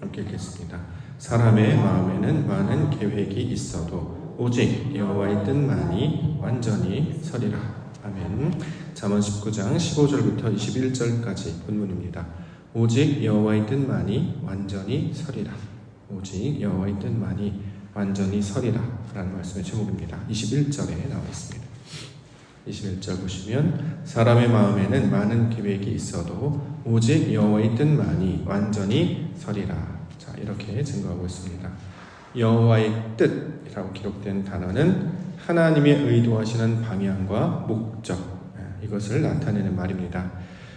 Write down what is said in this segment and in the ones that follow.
함께 읽겠습니다. 사람의 마음에는 많은 계획이 있어도 오직 여호와의 뜻만이 완전히 서리라. 아멘. 잠언 19장 15절부터 21절까지 본문입니다. 오직 여호와의 뜻만이 완전히 서리라. 오직 여호와의 뜻만이 완전히 서리라 라는 말씀의 제목입니다. 21절에 나와 있습니다. 21절 보시면 사람의 마음에는 많은 계획이 있어도 오직 여호와의 뜻만이 완전히 서리라. 자, 이렇게 증거하고 있습니다. 여호와의 뜻이라고 기록된 단어는 하나님의 의도하시는 방향과 목적, 이것을 나타내는 말입니다.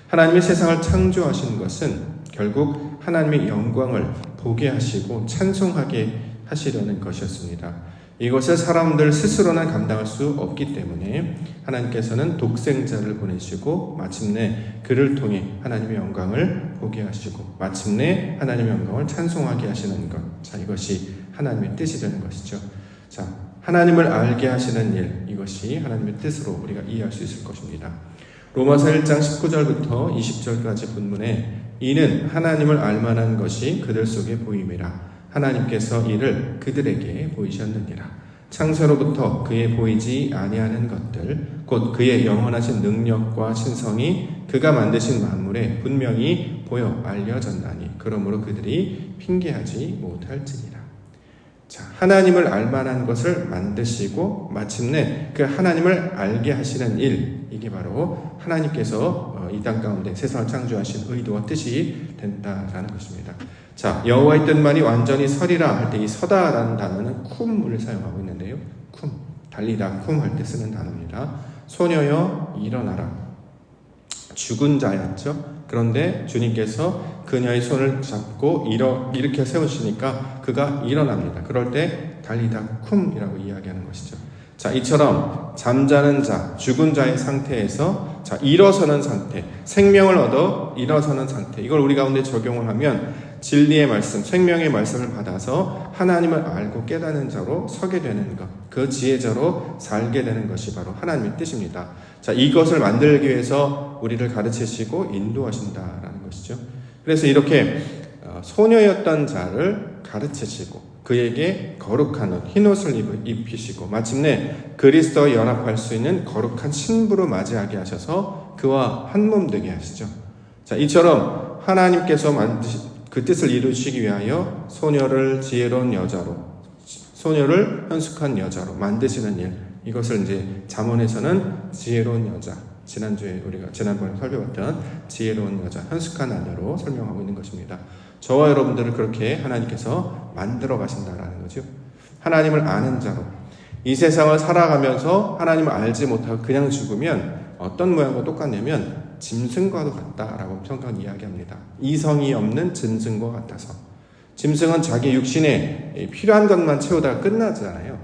하나님이 세상을 창조하신 것은 결국 하나님의 영광을 보게 하시고 찬송하게 하시려는 것이었습니다. 이것을 사람들 스스로는 감당할 수 없기 때문에 하나님께서는 독생자를 보내시고 마침내 그를 통해 하나님의 영광을 보게 하시고 마침내 하나님의 영광을 찬송하게 하시는 것. 자, 이것이 하나님의 뜻이 되는 것이죠. 자, 하나님을 알게 하시는 일, 이것이 하나님의 뜻으로 우리가 이해할 수 있을 것입니다. 로마서 1장 19절부터 20절까지 본문에 이는 하나님을 알만한 것이 그들 속에 보임이라. 하나님께서 이를 그들에게 보이셨느니라. 창세로부터 그의 보이지 아니하는 것들 곧 그의 영원하신 능력과 신성이 그가 만드신 만물에 분명히 보여 알려졌나니 그러므로 그들이 핑계하지 못할지니라. 자, 하나님을 알만한 것을 만드시고 마침내 그 하나님을 알게 하시는 일, 이게 바로 하나님께서 이 땅 가운데 세상을 창조하신 의도와 뜻이 된다라는 것입니다. 자, 여호와의 뜻만이 완전히 서리라 할 때 이 서다라는 단어는 쿰을 사용하고 있는데요. 쿰, 달리다, 쿰 할 때 쓰는 단어입니다. 소녀여 일어나라. 죽은 자였죠. 그런데 주님께서 그녀의 손을 잡고 이렇게 세우시니까 그가 일어납니다. 그럴 때 달리다 쿰이라고 이야기하는 것이죠. 자, 이처럼 잠자는 자, 죽은 자의 상태에서 자, 일어서는 상태, 생명을 얻어 일어서는 상태, 이걸 우리 가운데 적용을 하면 진리의 말씀, 생명의 말씀을 받아서 하나님을 알고 깨닫는 자로 서게 되는 것, 그 지혜자로 살게 되는 것이 바로 하나님의 뜻입니다. 자, 이것을 만들기 위해서 우리를 가르치시고 인도하신다라는 것이죠. 그래서 이렇게 소녀였던 자를 가르치시고 그에게 거룩한 옷, 흰옷을 입히시고 마침내 그리스도와 연합할 수 있는 거룩한 신부로 맞이하게 하셔서 그와 한몸 되게 하시죠. 자, 이처럼 하나님께서 그 뜻을 이루시기 위하여 소녀를 지혜로운 여자로, 소녀를 현숙한 여자로 만드시는 일, 이것을 이제 잠언에서는 지혜로운 여자, 지난번에 살펴봤던 지혜로운 여자, 현숙한 아내로 설명하고 있는 것입니다. 저와 여러분들을 그렇게 하나님께서 만들어 가신다라는 거죠. 하나님을 아는 자로 이 세상을 살아가면서 하나님을 알지 못하고 그냥 죽으면 어떤 모양과 똑같냐면 짐승과도 같다라고 성경은 이야기합니다. 이성이 없는 짐승과 같아서. 짐승은 자기 육신에 필요한 것만 채우다가 끝나잖아요.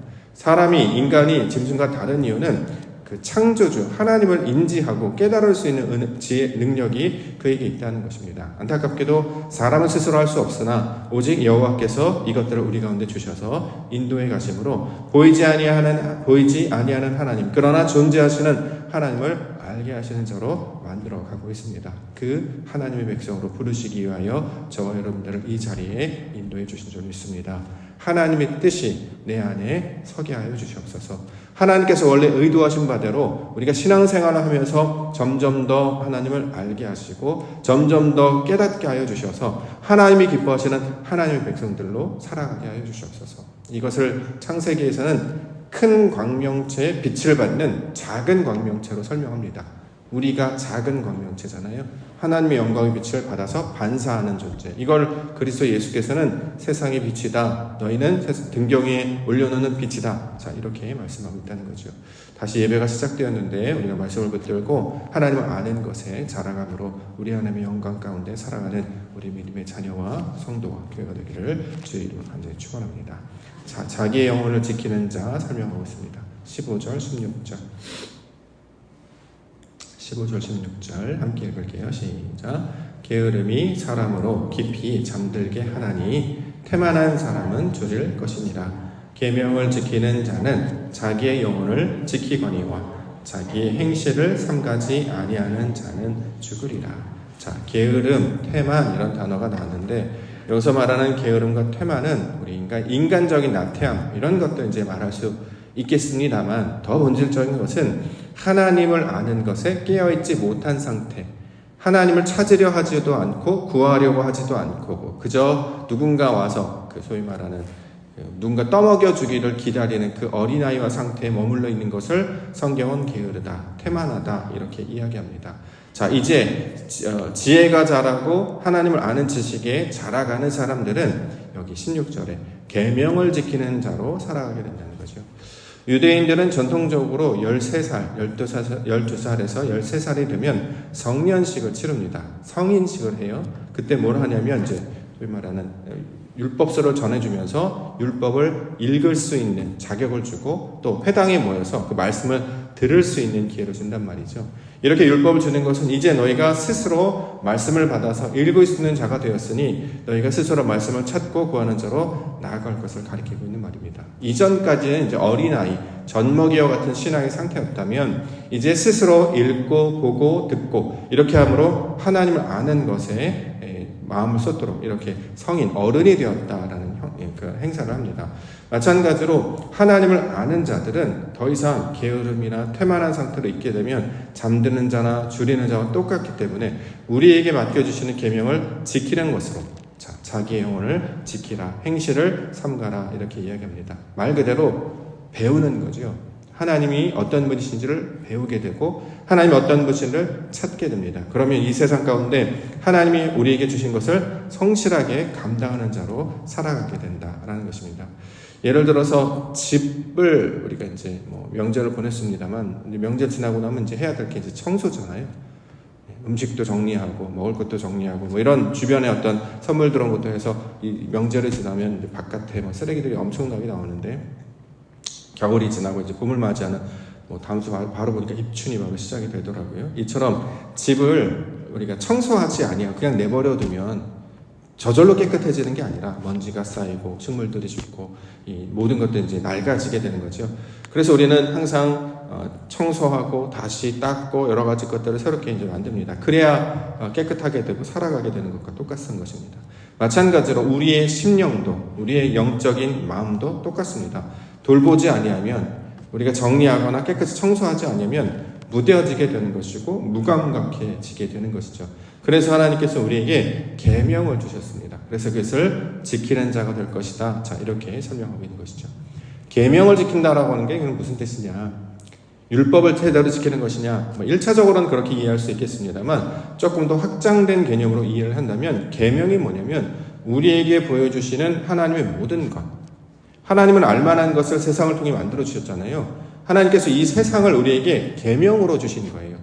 인간이 짐승과 다른 이유는 그 창조주 하나님을 인지하고 깨달을 수 있는 지혜 능력이 그에게 있다는 것입니다. 안타깝게도 사람은 스스로 할 수 없으나 오직 여호와께서 이것들을 우리 가운데 주셔서 인도해 가심으로 보이지 아니하는 하나님, 그러나 존재하시는 하나님을 알게 하시는 자로 만들어 가고 있습니다. 그 하나님의 백성으로 부르시기 위하여 저와 여러분들을 이 자리에 인도해 주신 줄 믿습니다. 하나님의 뜻이 내 안에 서게 하여 주시옵소서. 하나님께서 원래 의도하신 바대로 우리가 신앙생활을 하면서 점점 더 하나님을 알게 하시고 점점 더 깨닫게 하여 주셔서 하나님이 기뻐하시는 하나님의 백성들로 살아가게 하여 주시옵소서. 이것을 창세기에서는 큰 광명체의 빛을 받는 작은 광명체로 설명합니다. 우리가 작은 광명체잖아요. 하나님의 영광의 빛을 받아서 반사하는 존재. 이걸 그리스도 예수께서는 세상의 빛이다. 너희는 등경에 올려놓는 빛이다. 자, 이렇게 말씀하고 있다는 거죠. 다시 예배가 시작되었는데 우리가 말씀을 붙들고 하나님을 아는 것에 자랑함으로 우리 하나님의 영광 가운데 살아가는 우리 믿음의 자녀와 성도와 교회가 되기를 주의 이름으로 간절히 축원합니다. 자, 자기의 영혼을 지키는 자 설명하고 있습니다. 15절, 16절. 15절, 16절 함께 읽을게요. 시작. 게으름이 사람으로 깊이 잠들게 하나니 태만한 사람은 줄일 것이니라. 계명을 지키는 자는 자기의 영혼을 지키거니와 자기의 행실을 삼가지 아니하는 자는 죽으리라. 자, 게으름, 태만 이런 단어가 나왔는데 여기서 말하는 게으름과 퇴만은 우리 인간적인 나태함 이런 것도 이제 말할 수 있겠습니다만 더 본질적인 것은 하나님을 아는 것에 깨어있지 못한 상태, 하나님을 찾으려 하지도 않고 구하려고 하지도 않고 그저 누군가 와서 그 소위 말하는 누군가 떠먹여 주기를 기다리는 그 어린아이와 상태에 머물러 있는 것을 성경은 게으르다, 태만하다 이렇게 이야기합니다. 자, 이제 지혜가 자라고 하나님을 아는 지식에 자라가는 사람들은 여기 16절에 계명을 지키는 자로 살아가게 된다는 거죠. 유대인들은 전통적으로 13살, 12살에서 13살이 되면 성년식을 치릅니다. 성인식을 해요. 그때 뭘 하냐면 이제 소위 말하는 율법서를 전해주면서 율법을 읽을 수 있는 자격을 주고 또 회당에 모여서 그 말씀을 들을 수 있는 기회를 준단 말이죠. 이렇게 율법을 주는 것은 이제 너희가 스스로 말씀을 받아서 읽을 수 있는 자가 되었으니 너희가 스스로 말씀을 찾고 구하는 자로 나아갈 것을 가리키고 있는 말입니다. 이전까지는 이제 어린아이, 젖먹이와 같은 신앙의 상태였다면 이제 스스로 읽고 보고 듣고 이렇게 함으로 하나님을 아는 것에 마음을 쏟도록 이렇게 성인, 어른이 되었다라는 그 행사를 합니다. 마찬가지로 하나님을 아는 자들은 더 이상 게으름이나 퇴만한 상태로 있게 되면 잠드는 자나 줄이는 자와 똑같기 때문에 우리에게 맡겨주시는 계명을 지키는 것으로 자기의 영혼을 지키라, 행실을 삼가라 이렇게 이야기합니다. 말 그대로 배우는 거죠. 하나님이 어떤 분이신지를 배우게 되고 하나님이 어떤 분이신지를 찾게 됩니다. 그러면 이 세상 가운데 하나님이 우리에게 주신 것을 성실하게 감당하는 자로 살아가게 된다라는 것입니다. 예를 들어서 집을 우리가 이제 명절을 보냈습니다만 명절 지나고 나면 이제 해야 될 게 이제 청소잖아요. 음식도 정리하고 먹을 것도 정리하고 이런 주변에 어떤 선물 들어온 것도 해서 이 명절이 지나면 이제 바깥에 쓰레기들이 엄청나게 나오는데 겨울이 지나고 이제 봄을 맞이하는 다음 주 바로 보니까 입춘이 바로 시작이 되더라고요. 이처럼 집을 우리가 청소하지 아니하고 그냥 내버려 두면 저절로 깨끗해지는 게 아니라 먼지가 쌓이고 식물들이 죽고 이 모든 것들이 이제 낡아지게 되는 거죠. 그래서 우리는 항상 청소하고 다시 닦고 여러 가지 것들을 새롭게 이제 만듭니다. 그래야 깨끗하게 되고 살아가게 되는 것과 똑같은 것입니다. 마찬가지로 우리의 심령도 우리의 영적인 마음도 똑같습니다. 돌보지 아니하면 우리가 정리하거나 깨끗이 청소하지 않으면 무뎌지게 되는 것이고 무감각해지게 되는 것이죠. 그래서 하나님께서 우리에게 계명을 주셨습니다. 그래서 그것을 지키는 자가 될 것이다. 자, 이렇게 설명하고 있는 것이죠. 계명을 지킨다라고 하는 게 무슨 뜻이냐? 율법을 제대로 지키는 것이냐? 1차적으로는 그렇게 이해할 수 있겠습니다만 조금 더 확장된 개념으로 이해를 한다면 계명이 뭐냐면 우리에게 보여주시는 하나님의 모든 것, 하나님은 알만한 것을 세상을 통해 만들어 주셨잖아요. 하나님께서 이 세상을 우리에게 계명으로 주신 거예요.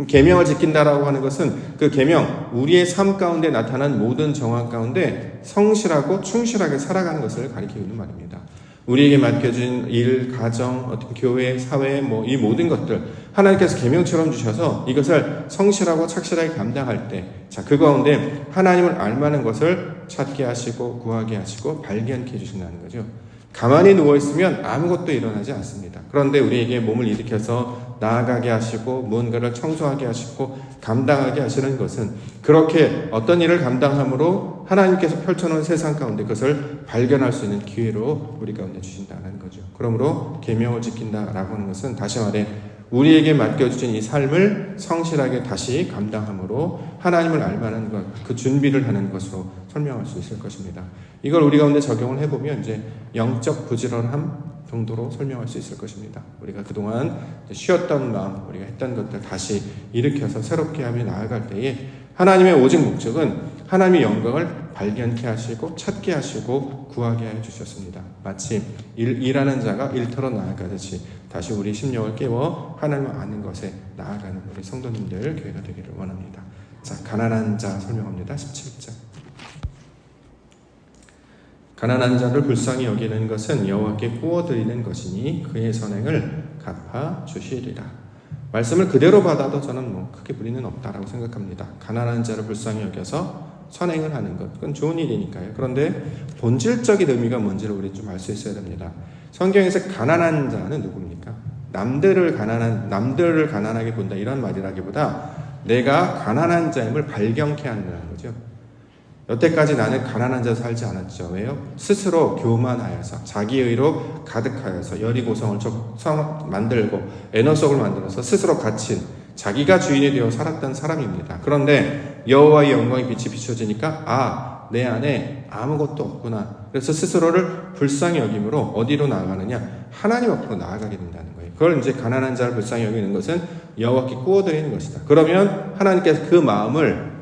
계명을 지킨다라고 하는 것은 그 계명, 우리의 삶 가운데 나타난 모든 정황 가운데 성실하고 충실하게 살아가는 것을 가리키고 있는 말입니다. 우리에게 맡겨진 일, 가정, 어떤 교회, 사회, 이 모든 것들 하나님께서 계명처럼 주셔서 이것을 성실하고 착실하게 감당할 때, 그 가운데 하나님을 알만한 것을 찾게 하시고 구하게 하시고 발견케 해주신다는 거죠. 가만히 누워있으면 아무것도 일어나지 않습니다. 그런데 우리에게 몸을 일으켜서 나아가게 하시고 무언가를 청소하게 하시고 감당하게 하시는 것은 그렇게 어떤 일을 감당함으로 하나님께서 펼쳐놓은 세상 가운데 그것을 발견할 수 있는 기회로 우리 가운데 주신다는 거죠. 그러므로 계명을 지킨다라고 하는 것은 다시 말해 우리에게 맡겨주신 이 삶을 성실하게 다시 감당함으로 하나님을 알만한 것, 그 준비를 하는 것으로 설명할 수 있을 것입니다. 이걸 우리 가운데 적용을 해보면 이제 영적 부지런함 정도로 설명할 수 있을 것입니다. 우리가 그동안 쉬었던 마음, 우리가 했던 것들 다시 일으켜서 새롭게 하며 나아갈 때에 하나님의 오직 목적은 하나님의 영광을 발견케 하시고 찾게 하시고 구하게 해주셨습니다. 마치 일하는 자가 일터로 나아가듯이 다시 우리 심령을 깨워 하나님을 아는 것에 나아가는 우리 성도님들 교회가 되기를 원합니다. 자, 가난한 자 설명합니다. 17절. 가난한 자를 불쌍히 여기는 것은 여호와께 구워드리는 것이니 그의 선행을 갚아 주시리라. 말씀을 그대로 받아도 저는 크게 무리는 없다라고 생각합니다. 가난한 자를 불쌍히 여겨서 선행을 하는 것, 그건 좋은 일이니까요. 그런데 본질적인 의미가 뭔지를 우리 좀 알 수 있어야 됩니다. 성경에서 가난한 자는 누굽니까? 남들을 가난하게 본다 이런 말이라기보다 내가 가난한 자임을 발견케 한다는 거죠. 여태까지 나는 가난한 자로 살지 않았죠. 왜요? 스스로 교만하여서 자기의로 가득하여서 여리고성을 만들고 에너석을 만들어서 스스로 갇힌 자기가 주인이 되어 살았던 사람입니다. 그런데 여호와의 영광의 빛이 비춰지니까 내 안에 아무것도 없구나. 그래서 스스로를 불쌍히 여김으로 어디로 나아가느냐? 하나님 앞으로 나아가게 된다는 거예요. 그걸 이제 가난한 자를 불쌍히 여기는 것은 여호와께 구워드리는 것이다. 그러면 하나님께서 그 마음을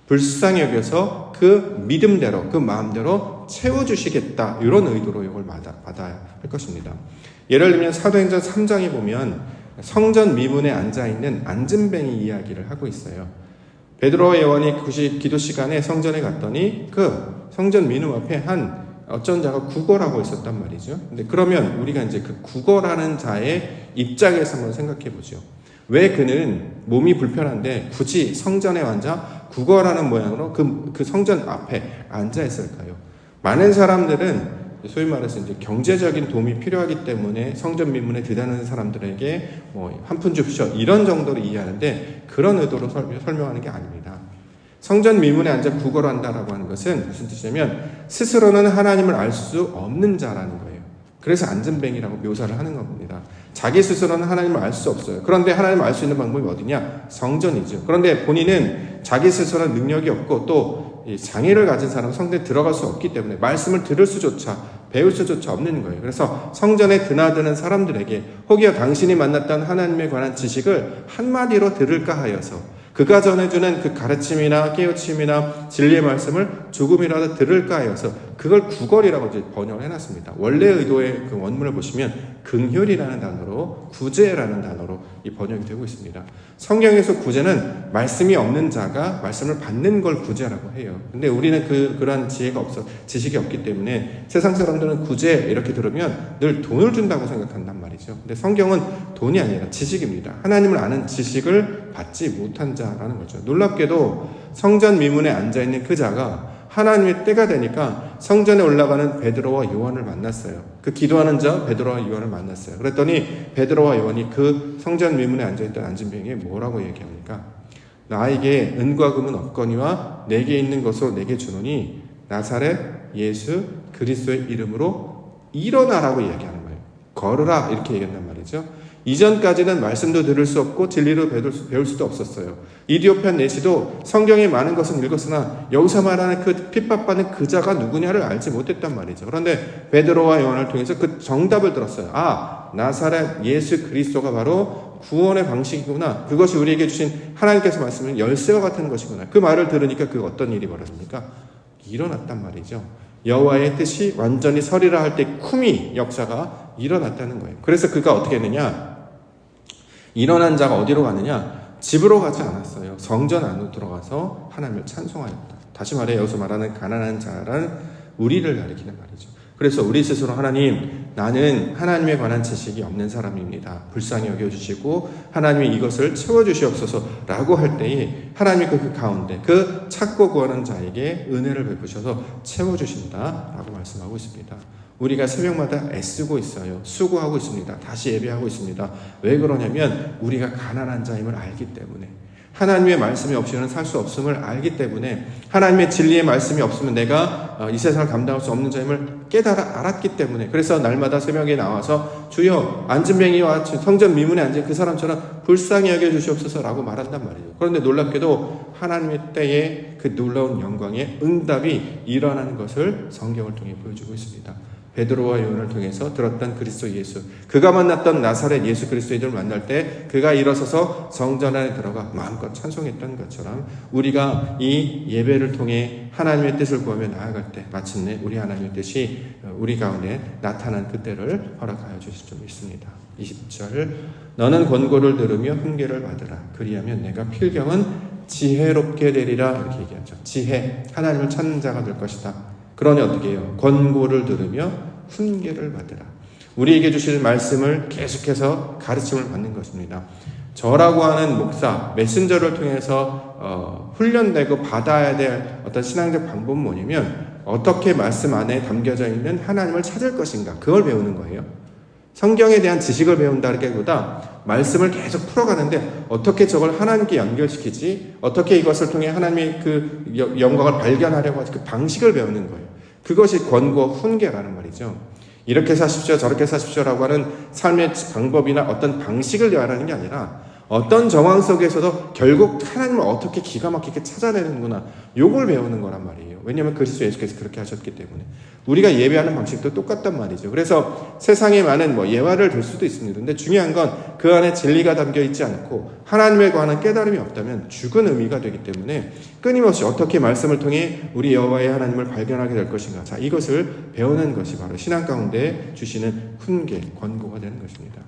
불쌍히 여겨서 그 믿음대로 그 마음대로 채워주시겠다. 이런 의도로 이걸 받아야 할 것입니다. 예를 들면 사도행전 3장에 보면 성전 미문에 앉아있는 안진뱅이 이야기를 하고 있어요. 베드로와 요한이 기도 시간에 성전에 갔더니 그 성전 민음 앞에 한 어쩐 자가 구걸하고 있었단 말이죠. 근데 그러면 우리가 이제 그 구걸하는 자의 입장에서 한번 생각해 보죠. 왜 그는 몸이 불편한데 굳이 성전에 앉아 구걸하는 모양으로 그 성전 앞에 앉아 있을까요? 많은 사람들은 소위 말해서 이제 경제적인 도움이 필요하기 때문에 성전 민문에 들다는 사람들에게 한 푼 줍시오 이런 정도로 이해하는데 그런 의도로 설명하는 게 아닙니다. 성전 민문에 앉아 구걸한다라고 하는 것은 무슨 뜻이냐면 스스로는 하나님을 알 수 없는 자라는 거예요. 그래서 안진뱅이라고 묘사를 하는 겁니다. 자기 스스로는 하나님을 알 수 없어요. 그런데 하나님을 알 수 있는 방법이 어디냐? 성전이죠. 그런데 본인은 자기 스스로는 능력이 없고 또 장애를 가진 사람은 성전에 들어갈 수 없기 때문에 말씀을 들을 수조차 배울 수조차 없는 거예요. 그래서 성전에 드나드는 사람들에게 혹여 당신이 만났던 하나님에 관한 지식을 한마디로 들을까 하여서 그가 전해주는 그 가르침이나 깨우침이나 진리의 말씀을 조금이라도 들을까 하여서 그걸 구걸이라고 이제 번역을 해놨습니다. 원래 의도의 그 원문을 보시면 긍휼이라는 단어로 구제라는 단어로 이 번역이 되고 있습니다. 성경에서 구제는 말씀이 없는 자가 말씀을 받는 걸 구제라고 해요. 근데 우리는 그러한 지식이 없기 때문에 세상 사람들은 구제 이렇게 들으면 늘 돈을 준다고 생각한단 말이죠. 근데 성경은 돈이 아니라 지식입니다. 하나님을 아는 지식을 받지 못한 자라는 거죠. 놀랍게도 성전 미문에 앉아있는 그 자가 하나님의 때가 되니까 성전에 올라가는 베드로와 요한을 만났어요. 그 기도하는 자 베드로와 요한을 만났어요. 그랬더니 베드로와 요한이 그 성전 미문에 앉아있던 안진뱅이에 뭐라고 얘기합니까? 나에게 은과 금은 없거니와 내게 있는 것으로 내게 주노니 나사렛 예수 그리스도의 이름으로 일어나라고 얘기하는 거예요. 걸으라 이렇게 얘기한단 말이죠. 이전까지는 말씀도 들을 수 없고 진리로 배울 수도 없었어요. 이디오피아 내시도 성경에 많은 것은 읽었으나 여기서 말하는 그 핍박받는 그 자가 누구냐를 알지 못했단 말이죠. 그런데 베드로와 요한을 통해서 그 정답을 들었어요. 나사렛 예수 그리스도가 바로 구원의 방식이구나. 그것이 우리에게 주신 하나님께서 말씀은 열쇠와 같은 것이구나. 그 말을 들으니까 그 어떤 일이 벌어집니까? 일어났단 말이죠. 여호와의 뜻이 완전히 서리라 할 때 쿠미 역사가 일어났다는 거예요. 그래서 그가 어떻게 했느냐? 일어난 자가 어디로 가느냐? 집으로 가지 않았어요. 성전 안으로 들어가서 하나님을 찬송하였다. 다시 말해 여기서 말하는 가난한 자란 우리를 가리키는 말이죠. 그래서 우리 스스로 하나님, 나는 하나님에 관한 지식이 없는 사람입니다. 불쌍히 여겨주시고 하나님이 이것을 채워주시옵소서라고 할 때에 하나님이 그 가운데 그 찾고 구하는 자에게 은혜를 베푸셔서 채워주신다라고 말씀하고 있습니다. 우리가 새벽마다 애쓰고 있어요. 수고하고 있습니다. 다시 예배하고 있습니다. 왜 그러냐면 우리가 가난한 자임을 알기 때문에, 하나님의 말씀이 없이는 살 수 없음을 알기 때문에, 하나님의 진리의 말씀이 없으면 내가 이 세상을 감당할 수 없는 자임을 알았기 때문에, 그래서 날마다 새벽에 나와서 주여 안진뱅이와 성전 미문에 앉은 그 사람처럼 불쌍히 여겨주시옵소서라고 말한단 말이에요. 그런데 놀랍게도 하나님의 때에 그 놀라운 영광의 응답이 일어나는 것을 성경을 통해 보여주고 있습니다. 베드로와 요한을 통해서 들었던 그리스도 예수, 그가 만났던 나사렛 예수 그리스도를 만날 때 그가 일어서서 성전 안에 들어가 마음껏 찬송했던 것처럼 우리가 이 예배를 통해 하나님의 뜻을 구하며 나아갈 때 마침내 우리 하나님의 뜻이 우리 가운데 나타난 그때를 허락하여 주실 줄 믿습니다. 20절, 너는 권고를 들으며 훈계를 받으라. 그리하면 내가 필경은 지혜롭게 되리라. 이렇게 얘기하죠. 지혜, 하나님을 찾는 자가 될 것이다. 그러니 어떻게 해요? 권고를 들으며 훈계를 받으라. 우리에게 주실 말씀을 계속해서 가르침을 받는 것입니다. 저라고 하는 목사, 메신저를 통해서 훈련되고 받아야 될 어떤 신앙적 방법은 뭐냐면 어떻게 말씀 안에 담겨져 있는 하나님을 찾을 것인가, 그걸 배우는 거예요. 성경에 대한 지식을 배운다기보다 말씀을 계속 풀어가는데 어떻게 저걸 하나님께 연결시키지? 어떻게 이것을 통해 하나님의 그 영광을 발견하려고 하지? 그 방식을 배우는 거예요. 그것이 권고 훈계라는 말이죠. 이렇게 사십시오, 저렇게 사십시오라고 하는 삶의 방법이나 어떤 방식을 말하는 게 아니라 어떤 정황 속에서도 결국 하나님을 어떻게 기가 막히게 찾아내는구나, 요걸 배우는 거란 말이에요. 왜냐하면 그리스도 예수께서 그렇게 하셨기 때문에. 우리가 예배하는 방식도 똑같단 말이죠. 그래서 세상에 많은 예화를 들 수도 있습니다. 근데 중요한 건 그 안에 진리가 담겨 있지 않고 하나님에 관한 깨달음이 없다면 죽은 의미가 되기 때문에 끊임없이 어떻게 말씀을 통해 우리 여호와의 하나님을 발견하게 될 것인가, 자, 이것을 배우는 것이 바로 신앙 가운데 주시는 훈계, 권고가 되는 것입니다.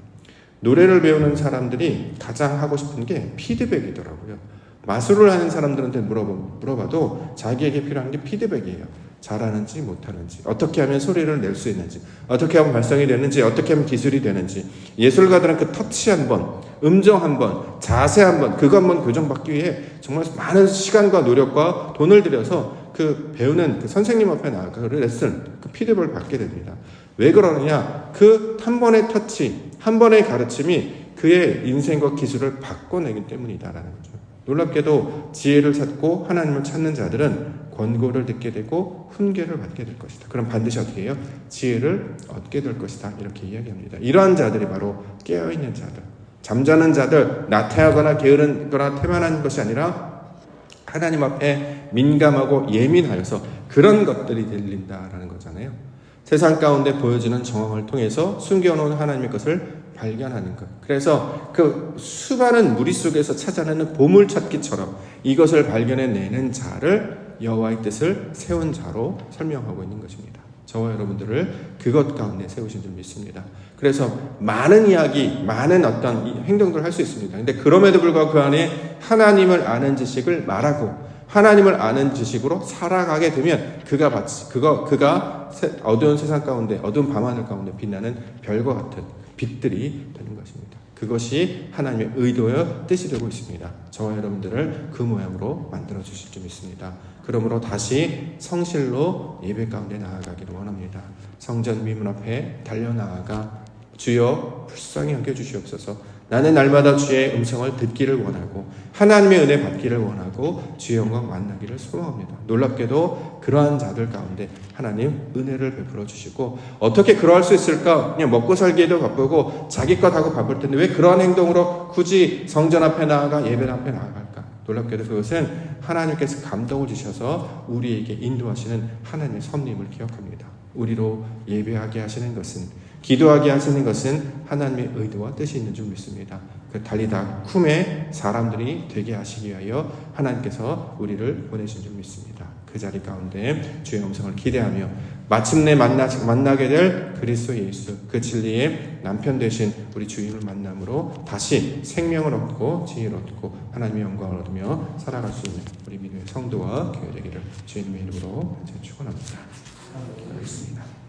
노래를 배우는 사람들이 가장 하고 싶은 게 피드백이더라고요. 마술을 하는 사람들한테 물어봐도 자기에게 필요한 게 피드백이에요. 잘하는지 못하는지, 어떻게 하면 소리를 낼 수 있는지, 어떻게 하면 발성이 되는지, 어떻게 하면 기술이 되는지. 예술가들은 그 터치 한 번, 음정 한 번, 자세 한 번, 그거 한 번 교정받기 위해 정말 많은 시간과 노력과 돈을 들여서 그 배우는 그 선생님 앞에 나가서 그 레슨, 그 피드백을 받게 됩니다. 왜 그러느냐? 그 한 번의 터치, 한 번의 가르침이 그의 인생과 기술을 바꿔내기 때문이다라는 거죠. 놀랍게도 지혜를 찾고 하나님을 찾는 자들은 권고를 듣게 되고 훈계를 받게 될 것이다. 그럼 반드시 어떻게 해요? 지혜를 얻게 될 것이다. 이렇게 이야기합니다. 이러한 자들이 바로 깨어있는 자들, 잠자는 자들, 나태하거나 게으르거나 태만한 것이 아니라 하나님 앞에 민감하고 예민하여서 그런 것들이 들린다라는 거잖아요. 세상 가운데 보여지는 정황을 통해서 숨겨놓은 하나님의 것을 발견하는 것. 그래서 그 수많은 무리 속에서 찾아내는 보물찾기처럼 이것을 발견해내는 자를 여호와의 뜻을 세운 자로 설명하고 있는 것입니다. 저와 여러분들을 그것 가운데 세우신 줄 믿습니다. 그래서 많은 이야기, 많은 어떤 행동들을 할 수 있습니다. 근데 그럼에도 불구하고 그 안에 하나님을 아는 지식을 말하고 하나님을 아는 지식으로 살아가게 되면 그가 어두운 세상 가운데, 어두운 밤하늘 가운데 빛나는 별과 같은 빛들이 되는 것입니다. 그것이 하나님의 의도와 뜻이 되고 있습니다. 저와 여러분들을 그 모양으로 만들어 주실 줄 믿습니다. 그러므로 다시 성실로 예배 가운데 나아가기를 원합니다. 성전 미문 앞에 달려나아가 주여 불쌍히 여겨주시옵소서. 나는 날마다 주의 음성을 듣기를 원하고 하나님의 은혜 받기를 원하고 주의 영광 만나기를 소망합니다. 놀랍게도 그러한 자들 가운데 하나님 은혜를 베풀어 주시고, 어떻게 그러할 수 있을까? 그냥 먹고 살기에도 바쁘고 자기 것 하고 바쁠 텐데 왜 그러한 행동으로 굳이 성전 앞에 나아가 예배 앞에 나아갈까? 놀랍게도 그것은 하나님께서 감동을 주셔서 우리에게 인도하시는 하나님의 섭림을 기억합니다. 우리로 예배하게 하시는 것은, 기도하게 하시는 것은 하나님의 의도와 뜻이 있는 줄 믿습니다. 그 달리다 쿰에 사람들이 되게 하시기 위하여 하나님께서 우리를 보내신 줄 믿습니다. 그 자리 가운데 주의 음성을 기대하며 마침내 만나게 될 그리스도 예수, 그 진리의 남편 되신 우리 주님을 만남으로 다시 생명을 얻고 지혜를 얻고 하나님의 영광을 얻으며 살아갈 수 있는 우리 믿음의 성도와 교회 되기를 주님의 이름으로 축원합니다. 기도하겠습니다.